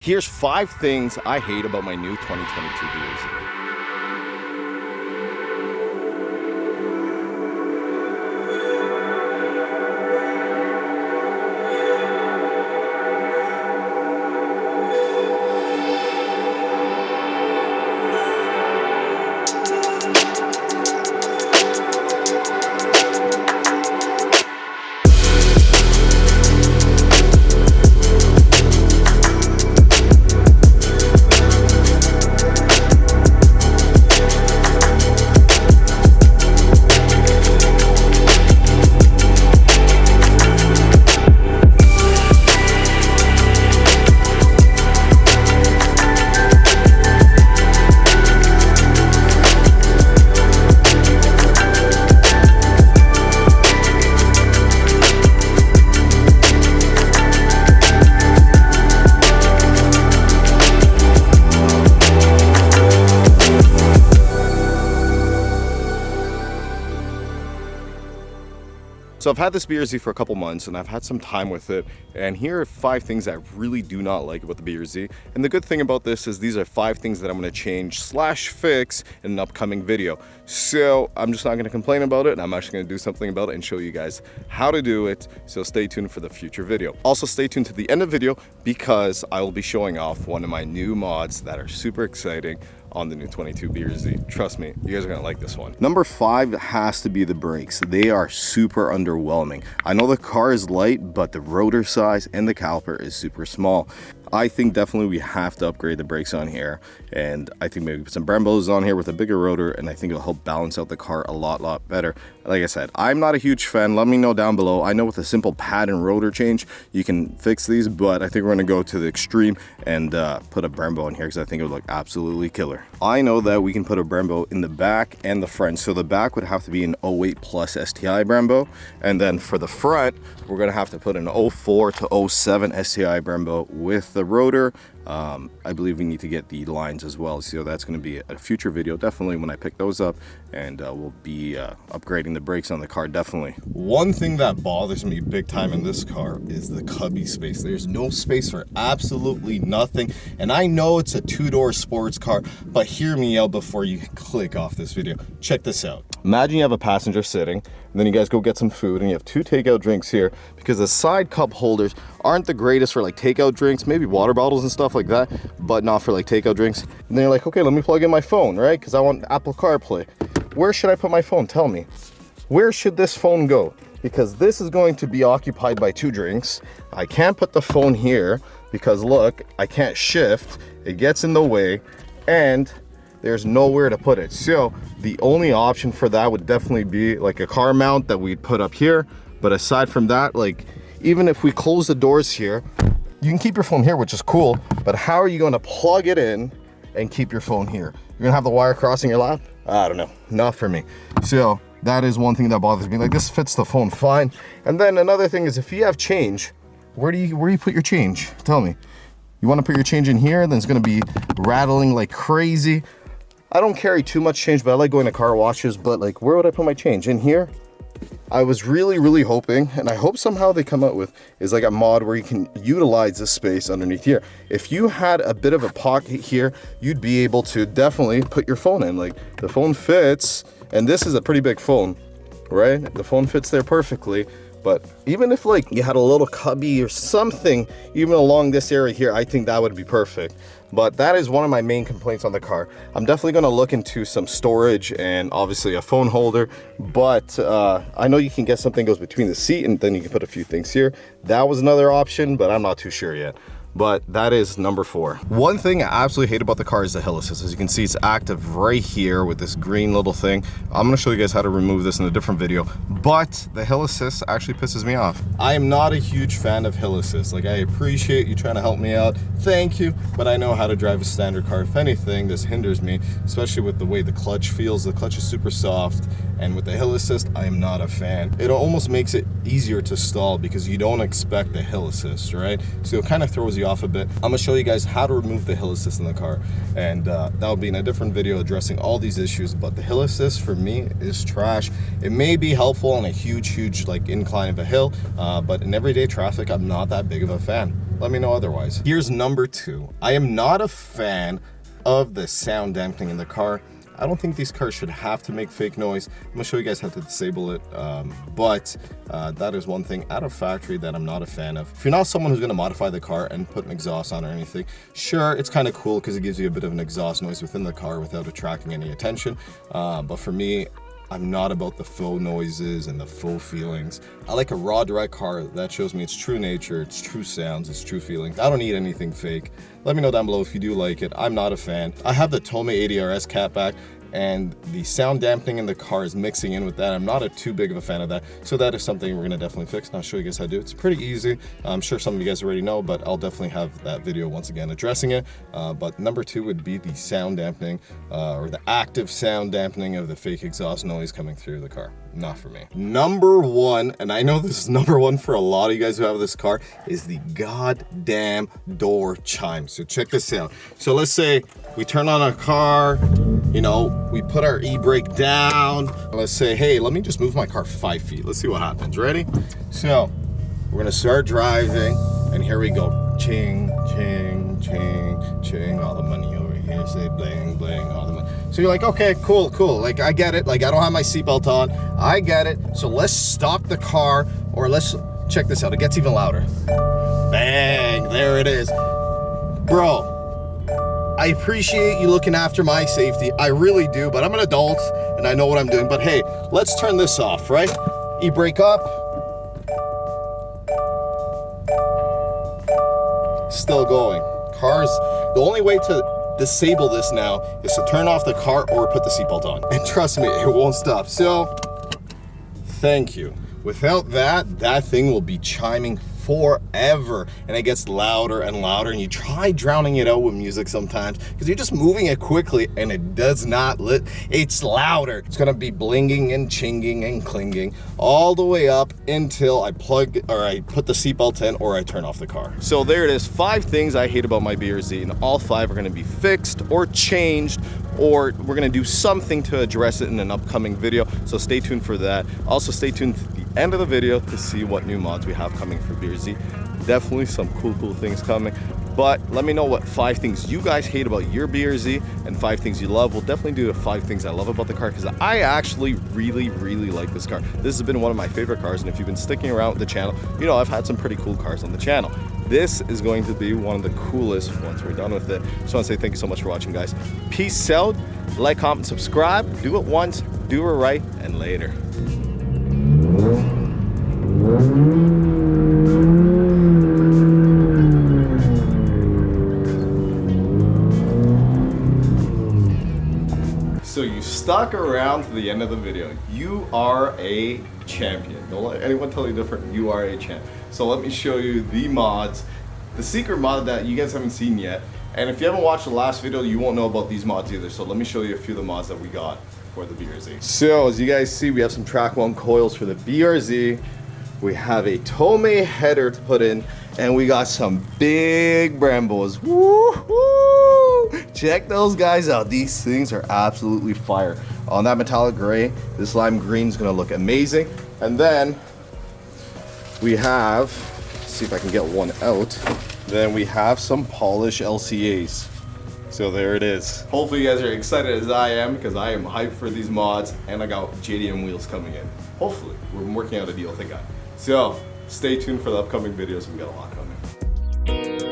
Here's 5 things I hate about my new 2022 BRZ. So I've had this BRZ for a couple months and I've had some time with it, and here are 5 things I really do not like about the BRZ. And the good thing about this is these are 5 things that I'm going to change / fix in an upcoming video. So I'm just not going to complain about it, and I'm actually going to do something about it and show you guys how to do it. So stay tuned for the future video. Also stay tuned to the end of the video because I will be showing off one of my new mods that are super exciting on the new 22 BRZ. Trust me, you guys are gonna like this one. Number 5 has to be the brakes. They are super underwhelming. I know the car is light, but the rotor size and the caliper is super small. I think definitely we have to upgrade the brakes on here, and I think maybe put some Brembos on here with a bigger rotor, and I think it'll help balance out the car a lot better. Like I said, I'm not a huge fan. Let me know down below. I know with a simple pad and rotor change you can fix these, but I think we're gonna go to the extreme and put a Brembo in here because I think it would look absolutely killer. I know that we can put a Brembo in the back and the front. So the back would have to be an 08 plus STI Brembo, and then for the front we're gonna have to put an 04 to 07 STI Brembo with the rotor. I believe we need to get the lines as well, so that's going to be a future video definitely when I pick those up, and we'll be upgrading the brakes on the car definitely. One thing that bothers me big time in this car is the Cubby Space. There's no space for absolutely nothing, and I know it's a 2-door sports car, but hear me out before you click off this video. Check this out. Imagine you have a passenger sitting, and then you guys go get some food, and you have 2 takeout drinks here because the side cup holders aren't the greatest for like takeout drinks, maybe water bottles and stuff like that, but not for like takeout drinks. And then you're like, okay, let me plug in my phone, right? Because I want Apple CarPlay. Where should I put my phone? Tell me. Where should this phone go? Because this is going to be occupied by 2 drinks. I can't put the phone here because look, I can't shift. It gets in the way, and there's nowhere to put it. So the only option for that would definitely be like a car mount that we'd put up here. But aside from that, like even if we close the doors here, you can keep your phone here, which is cool, but how are you going to plug it in and keep your phone here? You're gonna have the wire crossing your lap? I don't know, not for me. So that is one thing that bothers me. Like this fits the phone fine. And then another thing is if you have change, where do you put your change? Tell me. You want to put your change in here, then it's going to be rattling like crazy. I don't carry too much change, but I like going to car washes. But like, where would I put my change? In here? I was really hoping, and I hope somehow they come out with, is like a mod where you can utilize this space underneath here. If you had a bit of a pocket here, you'd be able to definitely put your phone in. Like the phone fits, and this is a pretty big phone, right? The phone fits there perfectly. But even if like you had a little cubby or something, even along this area here, I think that would be perfect. But that is one of my main complaints on the car. I'm definitely going to look into some storage and obviously a phone holder. But I know you can get something that goes between the seat, and then you can put a few things here. That was another option, but I'm not too sure yet. But that is number 4. One thing I absolutely hate about the car is the hill assist. As you can see, it's active right here with this green little thing. I'm going to show you guys how to remove this in a different video, but the hill assist actually pisses me off. I am not a huge fan of hill assist. Like, I appreciate you trying to help me out, thank you, but I know how to drive a standard car. If anything, this hinders me, especially with the way the clutch feels. The clutch is super soft, and with the hill assist, I am not a fan. It almost makes it easier to stall because you don't expect the hill assist, right? So it kind of throws you you off a bit, I'm gonna show you guys how to remove the hill assist in the car, and that'll be in a different video addressing all these issues. But the hill assist for me is trash. It may be helpful on a huge like incline of a hill, but in everyday traffic, I'm not that big of a fan. Let me know otherwise. Here's number 2. I am not a fan of the sound dampening in the car. I don't think these cars should have to make fake noise. I'm gonna show you guys how to disable it, but that is one thing out of factory that I'm not a fan of. If you're not someone who's gonna modify the car and put an exhaust on or anything, sure, it's kind of cool because it gives you a bit of an exhaust noise within the car without attracting any attention. But for me, I'm not about the faux noises and the faux feelings. I like a raw, direct car that shows me its true nature, its true sounds, its true feelings. I don't need anything fake. Let me know down below if you do like it. I'm not a fan. I have the Chime 80RS catback, and the sound dampening in the car is mixing in with that. I'm not too big of a fan of that. So that is something we're gonna definitely fix, and I'll show you guys how to do it. It's pretty easy. I'm sure some of you guys already know, but I'll definitely have that video once again addressing it. But number 2 would be the sound dampening, or the active sound dampening of the fake exhaust noise coming through the car. Not for me. Number 1, and I know this is number 1 for a lot of you guys who have this car, is the goddamn door chime. So check this out. So let's say we turn on our car, you know, we put our e-brake down. Let's say, hey, let me just move my car 5 feet. Let's see what happens. Ready? So we're gonna start driving, and here we go. Ching, ching, ching, ching. All the money over here. Say bling, bling, all the money. So you're like, okay, cool. Like, I get it. Like, I don't have my seatbelt on. I get it. So let's stop the car, or let's check this out. It gets even louder. Bang, there it is. Bro, I appreciate you looking after my safety. I really do, but I'm an adult and I know what I'm doing. But hey, let's turn this off, right? E-brake up. Still going. Cars, the only way to disable this now is to turn off the car or put the seatbelt on. And trust me, it won't stop. So, thank you. Without that, that thing will be chiming forever, and it gets louder and louder, and you try drowning it out with music sometimes because you're just moving it quickly and it does not it's louder. It's gonna be blinging and chinging and clinging all the way up until I put the seatbelt in or I turn off the car. So there it is, 5 things I hate about my BRZ, and all 5 are gonna be fixed or changed, or we're gonna do something to address it in an upcoming video, so stay tuned for that. Also stay tuned to the end of the video to see what new mods we have coming for BRZ. Definitely some cool things coming, but let me know what 5 things you guys hate about your BRZ and 5 things you love. We'll definitely do the 5 things I love about the car, because I actually really like this car. This has been one of my favorite cars, and if you've been sticking around with the channel, you know I've had some pretty cool cars on the channel. This is going to be one of the coolest once we're done with it. Just want to say thank you so much for watching, guys. Peace out. Like, comment, subscribe. Do it once, do it right, and later. So you stuck around to the end of the video. You are a champion. Don't let anyone tell you different. You are a champ. So let me show you the mods, the secret mod that you guys haven't seen yet. And if you haven't watched the last video, you won't know about these mods either. So let me show you a few of the mods that we got for the BRZ. So as you guys see, we have some track mount coils for the BRZ. We have a Chime header to put in, and we got some big Brembos. Woo-hoo! Check those guys out. These things are absolutely fire. On that metallic gray, this lime green is gonna look amazing. And then we have, let's see if I can get one out. Then we have some polished LCAs. So there it is. Hopefully you guys are excited as I am, because I am hyped for these mods, and I got JDM wheels coming in. Hopefully, we're working out a deal, thank God. So stay tuned for the upcoming videos. We got a lot coming.